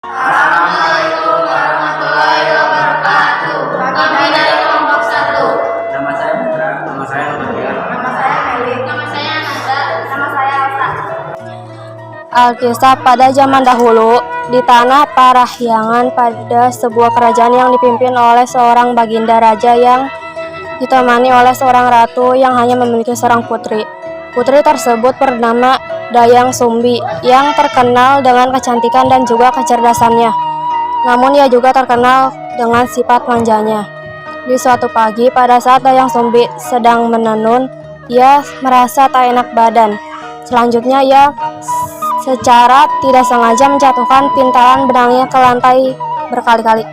Assalamualaikum warahmatullahi wabarakatuh. Kami dari kelompok 1. Nama saya Putra. Nama saya Nurul. Nama saya Meli. Nama saya Nanda. Nama saya Elsa. Alkisah pada zaman dahulu, di tanah Parahyangan pada sebuah kerajaan yang dipimpin oleh seorang baginda raja yang ditemani oleh seorang ratu yang hanya memiliki seorang putri. Putri tersebut bernama Dayang Sumbi yang terkenal dengan kecantikan dan juga kecerdasannya. Namun ia juga terkenal dengan sifat manjanya. Di suatu pagi pada saat Dayang Sumbi sedang menenun, ia merasa tak enak badan. Selanjutnya ia secara tidak sengaja menjatuhkan pintalan benangnya ke lantai berkali-kali.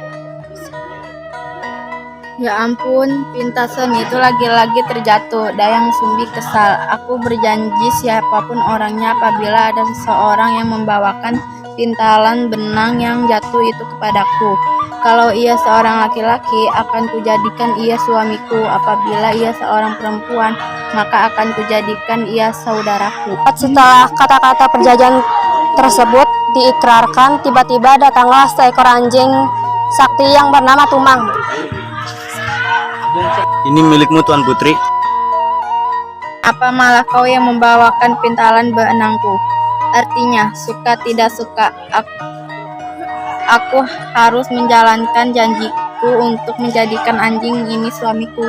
Ya ampun, pintasan itu lagi-lagi terjatuh. Dayang Sumbi kesal. Aku berjanji siapapun orangnya apabila ada seseorang yang membawakan pintalan benang yang jatuh itu kepadaku. Kalau ia seorang laki-laki, akan kujadikan ia suamiku. Apabila ia seorang perempuan, maka akan kujadikan ia saudaraku. Setelah kata-kata perjanjian tersebut diikrarkan, tiba-tiba datanglah seekor anjing sakti yang bernama Tumang. Ini milikmu Tuan Putri. Apa malah kau yang membawakan pintalan benangku? Artinya, suka tidak suka, aku harus menjalankan janjiku untuk menjadikan anjing ini suamiku.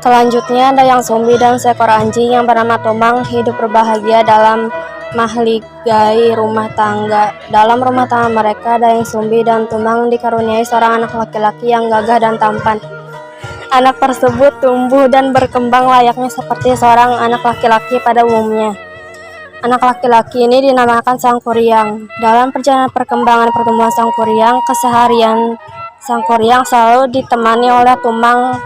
Selanjutnya, Dayang Sumbi dan seekor anjing yang bernama Tumang hidup berbahagia dalam mahligai rumah tangga. Dalam rumah tangga mereka, Dayang Sumbi dan Tumang dikaruniai seorang anak laki-laki yang gagah dan tampan. Anak tersebut tumbuh dan berkembang layaknya seperti seorang anak laki-laki pada umumnya. Anak laki-laki ini dinamakan Sang Kuryang. Dalam perjalanan perkembangan pertumbuhan Sang Kuryang, keseharian Sang Kuryang selalu ditemani oleh Tumang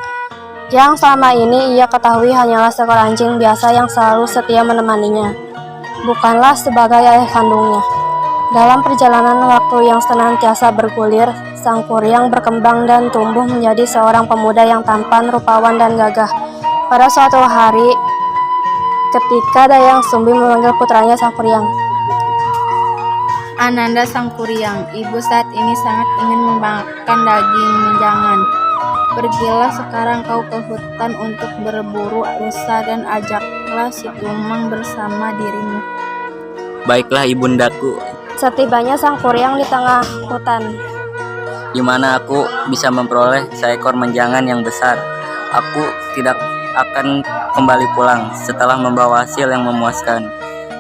yang selama ini ia ketahui hanyalah seekor anjing biasa yang selalu setia menemaninya, bukanlah sebagai ayah kandungnya. Dalam perjalanan waktu yang senantiasa bergulir, Sang Kuryang berkembang dan tumbuh menjadi seorang pemuda yang tampan, rupawan, dan gagah. Pada suatu hari, ketika Dayang Sumbi memanggil putranya Sang Kuryang. Ananda Sang Kuryang, ibu saat ini sangat ingin memakan daging menjangan. Pergilah sekarang kau ke hutan untuk berburu rusa dan ajaklah si Tumang bersama dirimu. Baiklah ibundaku. Setibanya Sang Kuryang di tengah hutan, Di mana aku bisa memperoleh seekor menjangan yang besar. Aku tidak akan kembali pulang setelah membawa hasil yang memuaskan.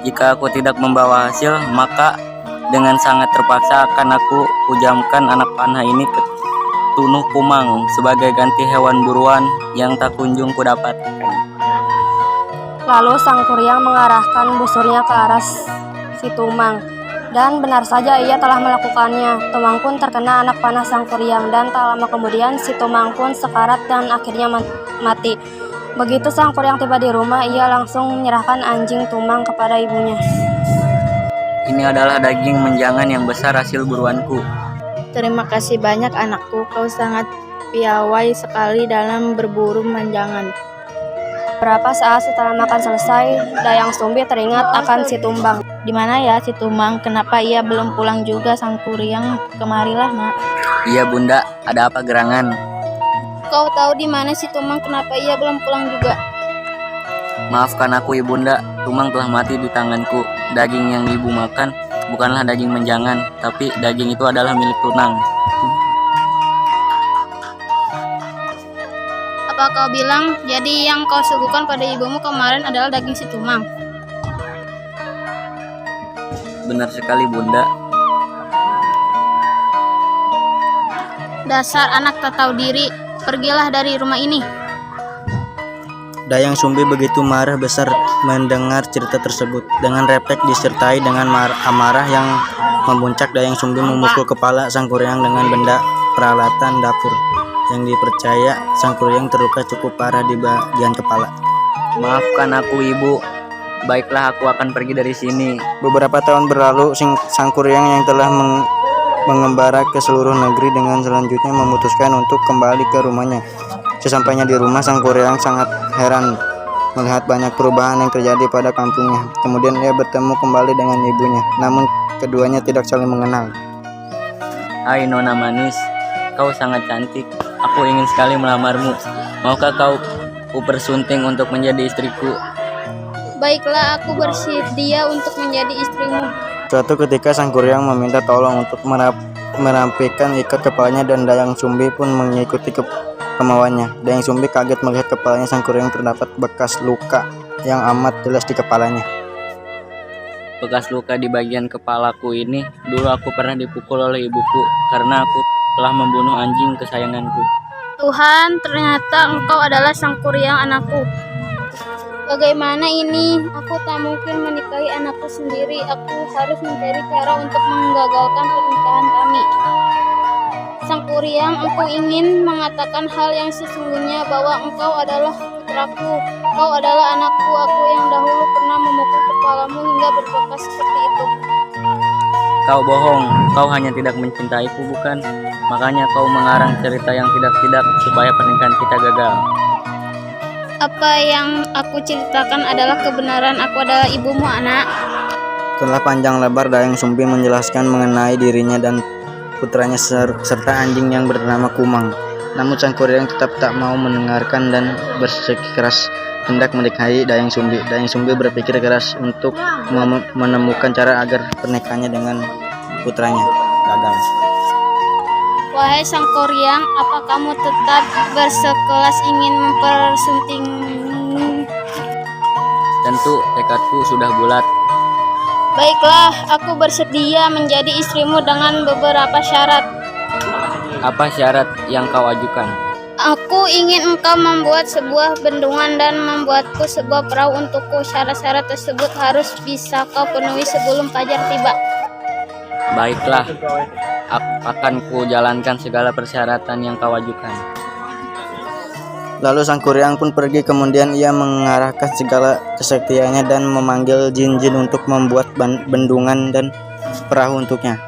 Jika aku tidak membawa hasil, maka dengan sangat terpaksa akan aku pujamkan anak panah ini ke Tunuh Kumang sebagai ganti hewan buruan yang tak kunjung kudapatkan. Lalu Sang Kuryang mengarahkan busurnya ke arah si Tumang. Dan benar saja ia telah melakukannya. Tumang pun terkena anak panah Sang Kuryang dan tak lama kemudian si Tumang pun sekarat dan akhirnya mati. Begitu Sang Kuryang tiba di rumah, ia langsung menyerahkan anjing Tumang kepada ibunya. Ini adalah daging menjangan yang besar hasil buruanku. Terima kasih banyak anakku, kau sangat piawai sekali dalam berburu menjangan. Beberapa saat setelah makan selesai, Dayang Sumbi teringat akan si Tumang. Di mana ya si Tumang? Kenapa ia belum pulang juga? Sang Kuryang, kemarilah nak. Iya bunda, ada apa gerangan? Kau tahu di mana si Tumang? Kenapa ia belum pulang juga? Maafkan aku ibunda, Tumang telah mati di tanganku. Daging yang ibu makan bukanlah daging menjangan, tapi daging itu adalah milik Tunang. Apa kau bilang jadi yang kau suguhkan pada ibumu kemarin adalah daging si Tumang? Benar sekali bunda. Dasar anak tak tahu diri, pergilah dari rumah ini. Dayang Sumbi begitu marah besar mendengar cerita tersebut. Dengan refleks disertai dengan amarah yang memuncak, Dayang Sumbi memukul kepala Sang Kuryang dengan benda peralatan dapur. Yang dipercaya Sang Kuryang terluka cukup parah di bagian kepala. Maafkan aku ibu. Baiklah, aku akan pergi dari sini. Beberapa tahun berlalu, Sang Kuryang yang telah mengembara ke seluruh negeri dengan selanjutnya memutuskan untuk kembali ke rumahnya. Sesampainya di rumah, Sang Kuryang sangat heran melihat banyak perubahan yang terjadi pada kampungnya. Kemudian ia bertemu kembali dengan ibunya, namun keduanya tidak saling mengenal. Hai nona manis, kau sangat cantik. Aku ingin sekali melamarmu. Maukah kau kupersunting untuk menjadi istriku? Baiklah, aku bersedia untuk menjadi istrimu. Suatu ketika Sang Kuryang meminta tolong untuk merapikan ikat kepalanya dan Dayang Sumbi pun mengikuti kemauannya. Dayang Sumbi kaget melihat kepalanya Sang Kuryang terdapat bekas luka yang amat jelas di kepalanya. Bekas luka di bagian kepalaku ini, dulu aku pernah dipukul oleh ibuku karena aku telah membunuh anjing kesayanganku. Tuhan, ternyata engkau adalah Sang Kuryang anakku. Bagaimana ini? Aku tak mungkin menikahi anakku sendiri. Aku harus mencari cara untuk menggagalkan pernikahan kami. Sang Kuryang, aku ingin mengatakan hal yang sesungguhnya bahwa engkau adalah putraku. Kau adalah anakku, aku yang dahulu pernah memukul kepalamu hingga berbekas seperti itu. Kau bohong, kau hanya tidak mencintaiku bukan? Makanya kau mengarang cerita yang tidak-tidak supaya pernikahan kita gagal. Apa yang aku ceritakan adalah kebenaran. Aku adalah ibumu, anak. Setelah panjang lebar Dayang Sumbi menjelaskan mengenai dirinya dan putranya serta anjing yang bernama Kumang. Namun Sang Kuryang tetap tak mau mendengarkan dan bersikeras hendak menikahi Dayang Sumbi. Dayang Sumbi berpikir keras untuk menemukan cara agar pernikahannya dengan putranya gagal. Wahai Sang Kuryang, apa kamu tetap bersekeras ingin mempersunting? Tentu tekadku sudah bulat. Baiklah, aku bersedia menjadi istrimu dengan beberapa syarat. Apa syarat yang kau ajukan? Aku ingin engkau membuat sebuah bendungan dan membuatku sebuah perahu untukku. Syarat-syarat tersebut harus bisa kau penuhi sebelum fajar tiba. Baiklah, akan ku jalankan segala persyaratan yang kau ajukan. Lalu Sang Kuryang pun pergi, kemudian ia mengarahkan segala kesaktiannya dan memanggil jin-jin untuk membuat bendungan dan perahu untuknya.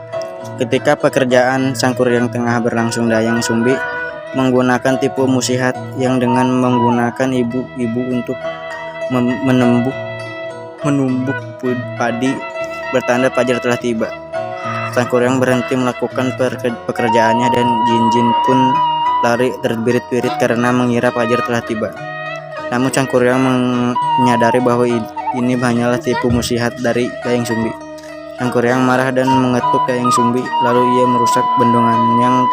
Ketika pekerjaan Sang Kuryang tengah berlangsung, Dayang Sumbi menggunakan tipu musihat yang dengan menggunakan ibu-ibu untuk menumbuk padi bertanda fajar telah tiba. Sang Kuryang berhenti melakukan pekerjaannya dan jin-jin pun lari terbirit-birit karena mengira fajar telah tiba. Namun Sang Kuryang menyadari bahwa ini hanyalah tipu musihat dari Dayang Sumbi. Sang Kuryang marah dan mengetuk Dayang Sumbi, lalu ia merusak bendungan yang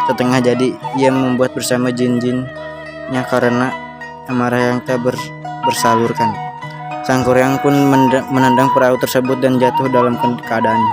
setengah jadi. Ia membuat bersama jin-jinnya karena amarah yang tak bersalurkan. Sang Kuryang pun menendang perahu tersebut dan jatuh dalam keadaan